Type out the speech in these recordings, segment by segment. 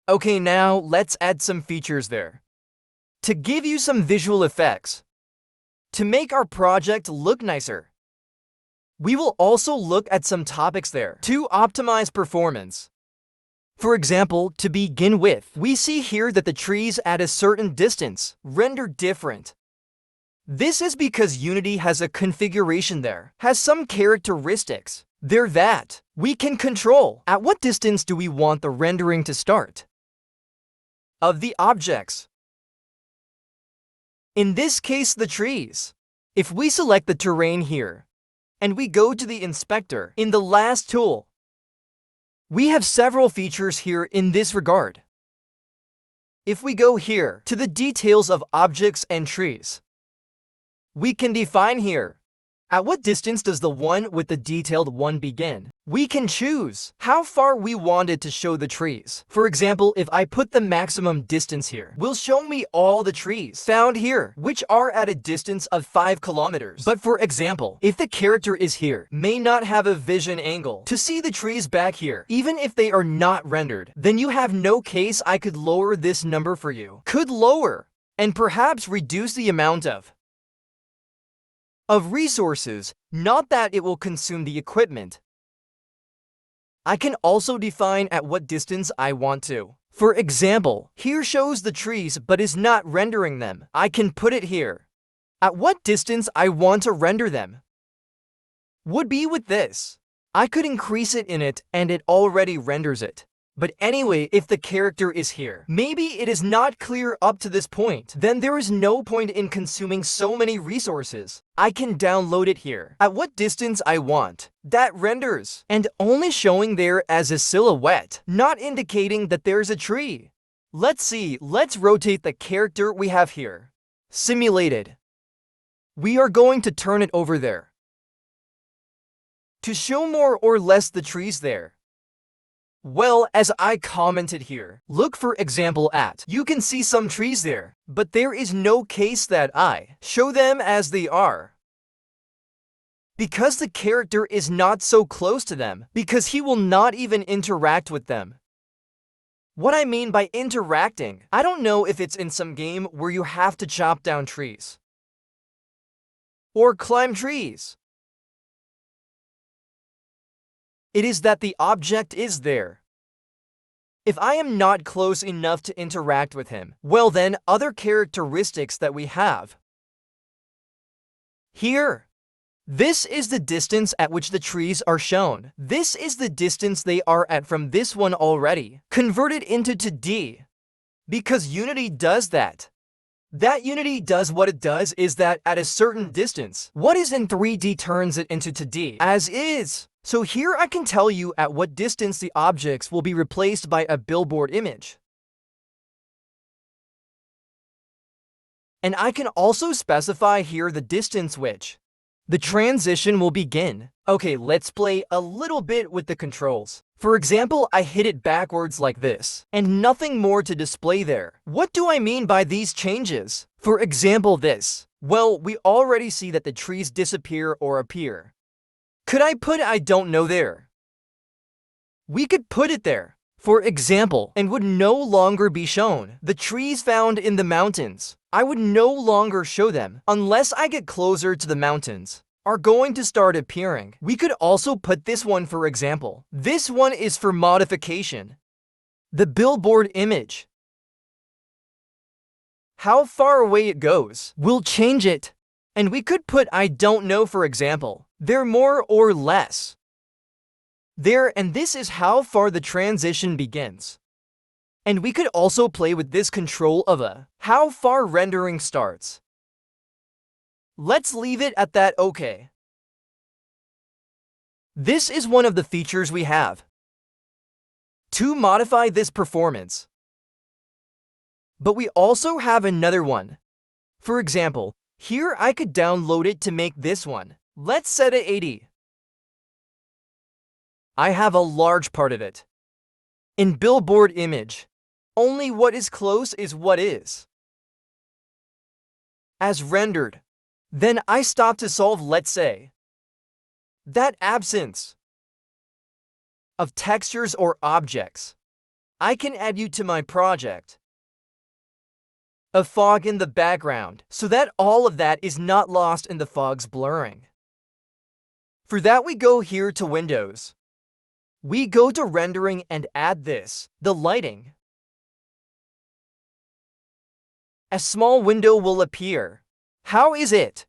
Okay, now let's add some features there. To give you some visual effects. To make our project look nicer. We will also look at some topics there to optimize performance. For example, to begin with, we see here that the trees at a certain distance render different. This is because Unity has a configuration there, has some characteristics there that we can control. At what distance do we want the rendering to start? Of the objects. In this case, the trees. If we select the terrain here, and we go to the inspector in the last tool, we have several features here in this regard. If we go here to the details of objects and trees, we can define here, at what distance does the one with the detailed one begin? We can choose how far we wanted to show the trees. For example, if I put the maximum distance here, will show me all the trees found here, which are at a distance of 5 kilometers. But for example, if the character is here, may not have a vision angle to see the trees back here, even if they are not rendered, then you have no case. I could lower this number for you. Could lower and perhaps reduce the amount of resources, not that it will consume the equipment. I can also define at what distance I want to. For example, here shows the trees but is not rendering them. I can put it here. At what distance I want to render them would be with this. I could increase it in it and it already renders it. But anyway, if the character is here, maybe it is not clear up to this point, then there is no point in consuming so many resources. I can download it here at what distance I want. That renders, and only showing there as a silhouette, not indicating that there's a tree. Let's see, let's rotate the character we have here. Simulated. We are going to turn it over there to show more or less the trees there. Well, as I commented here, look for example at. You can see some trees there, but there is no case that I show them as they are. Because the character is not so close to them, because he will not even interact with them. What I mean by interacting, I don't know if it's in some game where you have to chop down trees or climb trees. It is that the object is there. If I am not close enough to interact with him, well then, other characteristics that we have here. This is the distance at which the trees are shown. This is the distance they are at from this one already, converted into to D. Because Unity does that. That Unity does what it does is that at a certain distance, what is in 3D turns it into to D, as is. So here I can tell you at what distance the objects will be replaced by a billboard image. And I can also specify here the distance which the transition will begin. Okay, let's play a little bit with the controls. For example, I hit it backwards like this, and nothing more to display there. What do I mean by these changes? For example, this. Well, we already see that the trees disappear or appear. Could I put I don't know there? We could put it there, for example, and would no longer be shown. The trees found in the mountains, I would no longer show them unless I get closer to the mountains. Are going to start appearing. We could also put this one for example. This one is for modification. The billboard image. How far away it goes, we'll change it. And we could put I don't know for example. They're more or less. There, and this is how far the transition begins. And we could also play with this control of a how far rendering starts. Let's leave it at that. Okay. This is one of the features we have to modify this performance. But we also have another one. For example, here I could download it to make this one. Let's set it 80. I have a large part of it. In billboard image, only what is close is what is as rendered. Then I stop to solve, let's say, that absence of textures or objects. I can add you to my project. A fog in the background, so that all of that is not lost in the fog's blurring. For that, we go here to Windows. We go to Rendering and add this, the lighting. A small window will appear. How is it?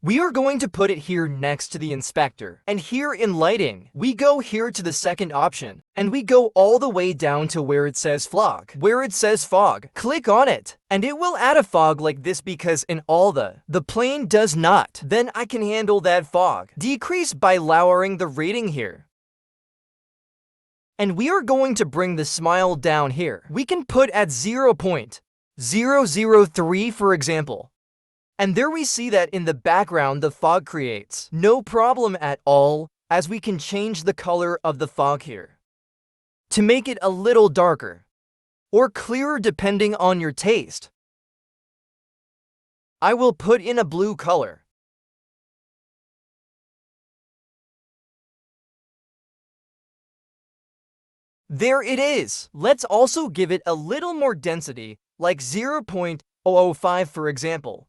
We are going to put it here next to the inspector. And here in lighting, we go here to the second option. And we go all the way down to where it says fog. Where it says fog, click on it. And it will add a fog like this because in all the plane does not. Then I can handle that fog. Decrease by lowering the rating here. And we are going to bring the smile down here. We can put at 0.003 for example. And there we see that in the background the fog creates. No problem at all, as we can change the color of the fog here to make it a little darker or clearer depending on your taste. I will put in a blue color. There it is. Let's also give it a little more density, like 0.005 for example.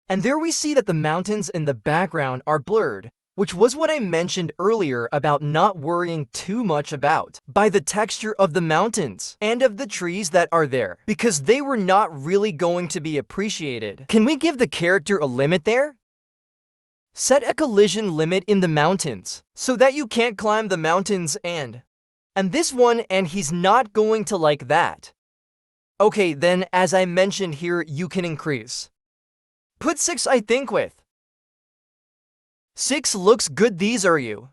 And there we see that the mountains in the background are blurred, which was what I mentioned earlier about not worrying too much about by the texture of the mountains and of the trees that are there, because they were not really going to be appreciated. Can we give the character a limit there? Set a collision limit in the mountains, so that you can't climb the mountains and this one, and he's not going to like that. Okay, then as I mentioned here, you can increase. Put 6 I think with. 6 looks good. These are you.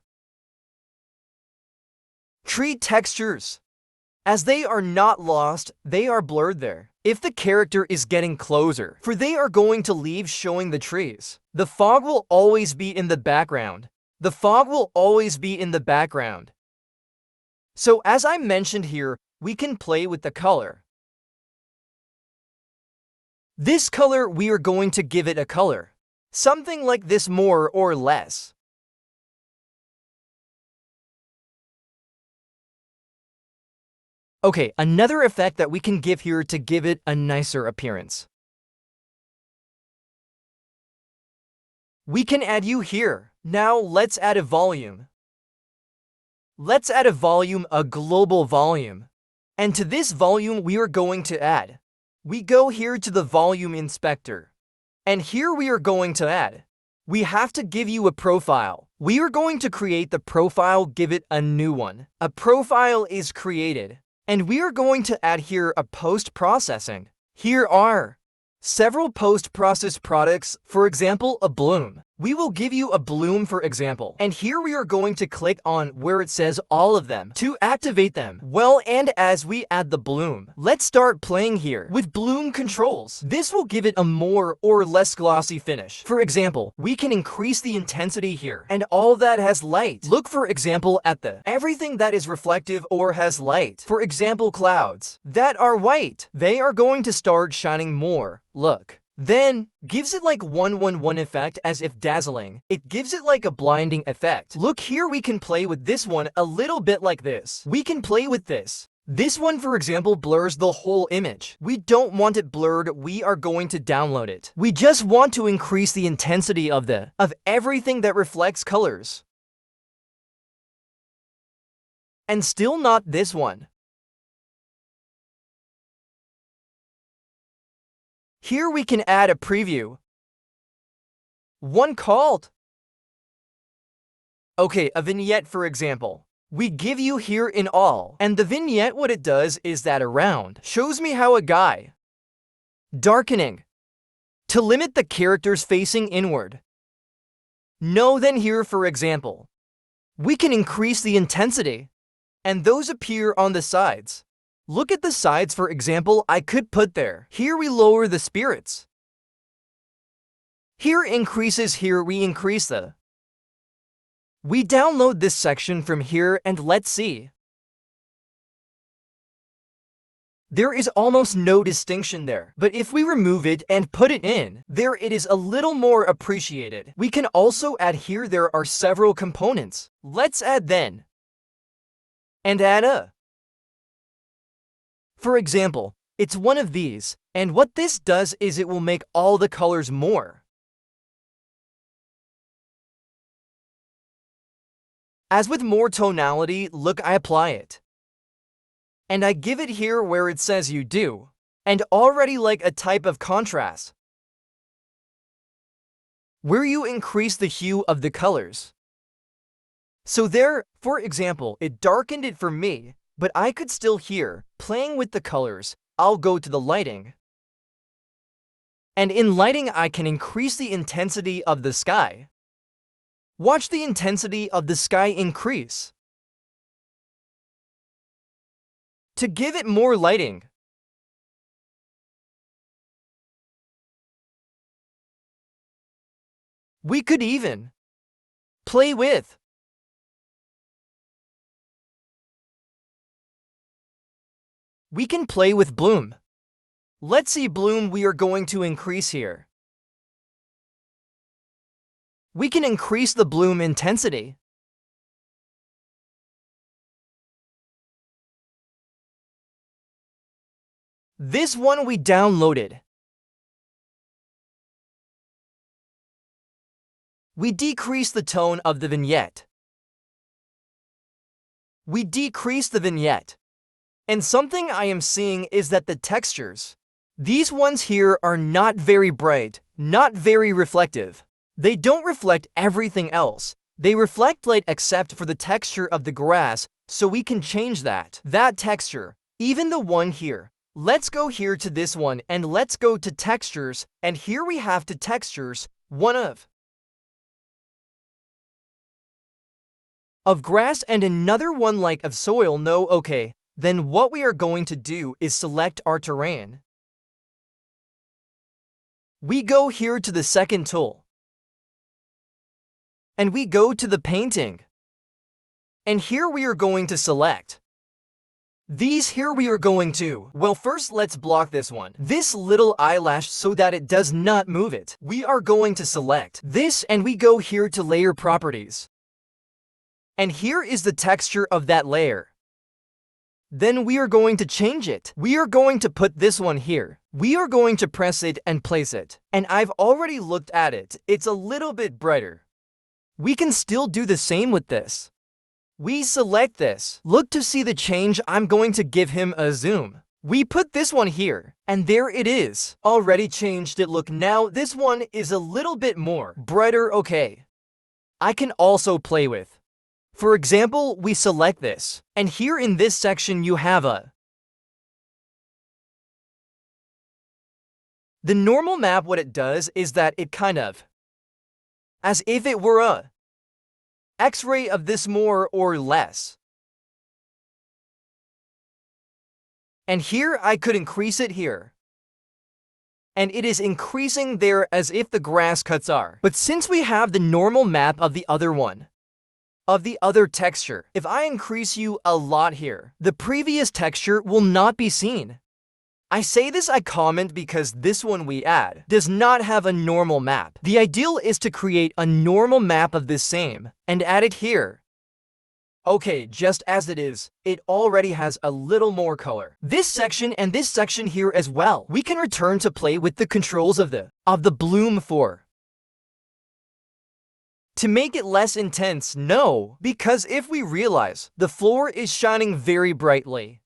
Tree textures. As they are not lost, they are blurred there. If the character is getting closer, for they are going to leave showing the trees. The fog will always be in the background. The fog will always be in the background. So as I mentioned here, we can play with the color. This color, we are going to give it a color. Something like this, more or less. Okay, another effect that we can give here to give it a nicer appearance. We can add you here. Now let's add a volume. Let's add a volume, a global volume. And to this volume we are going to add. We go here to the volume inspector. And here we are going to add. We have to give you a profile. We are going to create the profile, give it a new one. A profile is created. And we are going to add here a post-processing. Here are several post-process products, for example, a bloom. We will give you a bloom for example. And here we are going to click on where it says all of them to activate them. Well, and as we add the bloom, let's start playing here with bloom controls. This will give it a more or less glossy finish. For example, we can increase the intensity here and all that has light. Look for example at everything that is reflective or has light. For example, clouds that are white, they are going to start shining more. Look. Then, gives it like 111 effect as if dazzling. It gives it like a blinding effect. Look here, we can play with this one a little bit like this. We can play with this. This one, for example, blurs the whole image. We don't want it blurred, we are going to download it. We just want to increase the intensity of everything that reflects colors. And still not this one. Here we can add a preview. One called. Okay, a vignette for example. We give you here in all. And the vignette, what it does is that around shows me how a guy. Darkening. To limit the characters facing inward. No, then here for example. We can increase the intensity. And those appear on the sides. Look at the sides, for example, I could put there. Here we lower the spirits. Here increases, here we increase the. We download this section from here and let's see. There is almost no distinction there, but if we remove it and put it in, there it is a little more appreciated. We can also add here, there are several components. Let's add then. And add a. For example, it's one of these, and what this does is it will make all the colors more. As with more tonality, look, I apply it. And I give it here where it says you do, and already like a type of contrast, where you increase the hue of the colors. So there, for example, it darkened it for me, but I could still hear, playing with the colors. I'll go to the lighting. And in lighting, I can increase the intensity of the sky. Watch the intensity of the sky increase. To give it more lighting. We could even play with We can play with bloom. Let's see bloom we are going to increase here. We can increase the bloom intensity. This one we downloaded. We decrease the tone of the vignette. We decrease the vignette. And something I am seeing is that the textures, these ones here are not very bright, not very reflective. They don't reflect everything else. They reflect light except for the texture of the grass, so we can change that texture, even the one here. Let's go here to this one and let's go to textures, and here we have to textures, one of grass and another one like of soil. No, okay. Then what we are going to do is select our terrain. We go here to the second tool. And we go to the painting. And here we are going to select these. Here we are going to, well, first let's block this one, this little eyelash, so that it does not move it. We are going to select this and we go here to layer properties. And here is the texture of that layer. Then we are going to change it. We are going to put this one here. We are going to press it and place it. And I've already looked at it. It's a little bit brighter. We can still do the same with this. We select this. Look to see the change. I'm going to give him a zoom. We put this one here, and there it is. Already changed it. Look, now this one is a little bit more brighter. Okay. I can also play with. For example, we select this, and here in this section you have the normal map. What it does is that it kind of, as if it were a X-ray of this more or less. And here I could increase it here. And it is increasing there as if the grass cuts are. But since we have the normal map of the other one, of the other texture, if I increase you a lot here, the previous texture will not be seen. I say this, I comment, because this one we add does not have a normal map. The ideal is to create a normal map of this same and add it here. Okay, just as it is, it already has a little more color. This section and this section here as well. We can return to play with the controls of the bloom for. To make it less intense, no, because if we realize the floor is shining very brightly,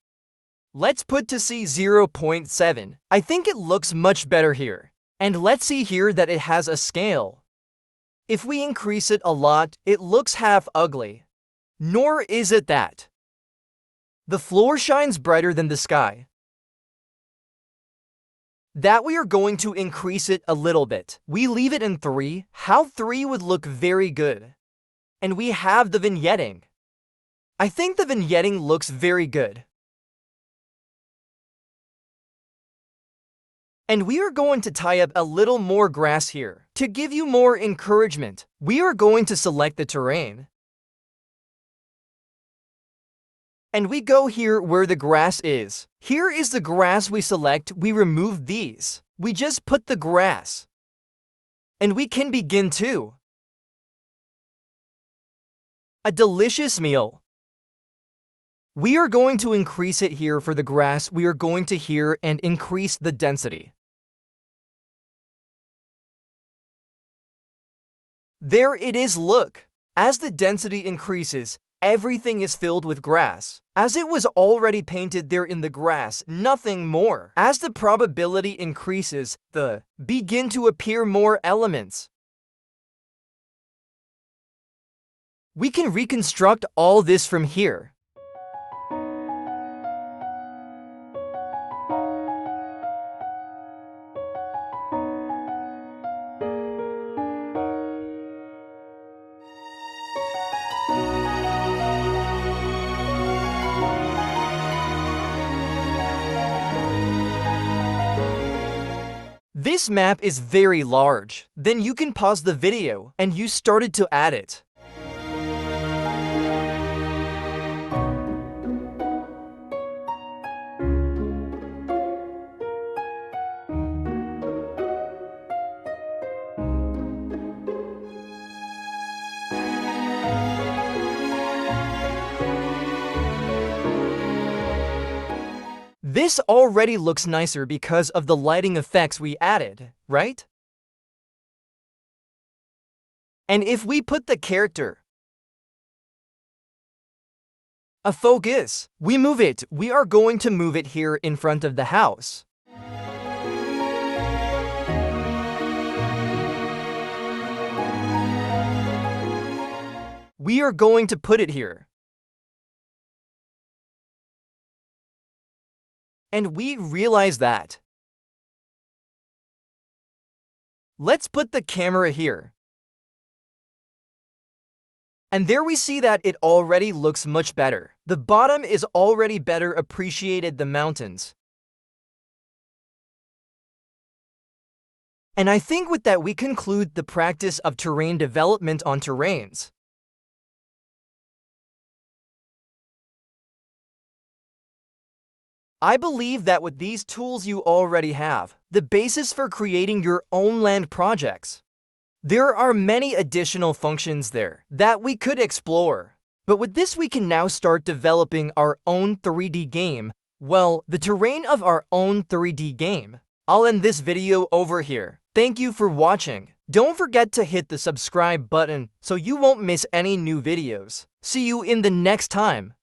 let's put to see 0.7. I think it looks much better here. And let's see here that it has a scale. If we increase it a lot, it looks half ugly. Nor is it that the floor shines brighter than the sky. That we are going to increase it a little bit. We leave it in 3. How 3 would look very good. And we have the vignetting. I think the vignetting looks very good. And we are going to tie up a little more grass here. To give you more encouragement, we are going to select the terrain. And we go here where the grass is. Here is the grass we select. We remove these. We just put the grass. And we can begin to. A delicious meal. We are going to increase it here for the grass. We are going to here and increase the density. There it is, look. As the density increases, everything is filled with grass. As it was already painted there in the grass, nothing more. As the probability increases, begin to appear more elements. We can reconstruct all this from here. This map is very large. Then you can pause the video and you started to add it. This already looks nicer because of the lighting effects we added, right? And if we put the character a focus, we move it. We are going to move it here in front of the house. We are going to put it here. And we realize that. Let's put the camera here. And there we see that it already looks much better. The bottom is already better appreciated the mountains. And I think with that we conclude the practice of terrain development on terrains. I believe that with these tools you already have the basis for creating your own land projects. There are many additional functions there that we could explore. But with this we can now start developing our own 3D game. Well, the terrain of our own 3D game. I'll end this video over here. Thank you for watching. Don't forget to hit the subscribe button so you won't miss any new videos. See you in the next time.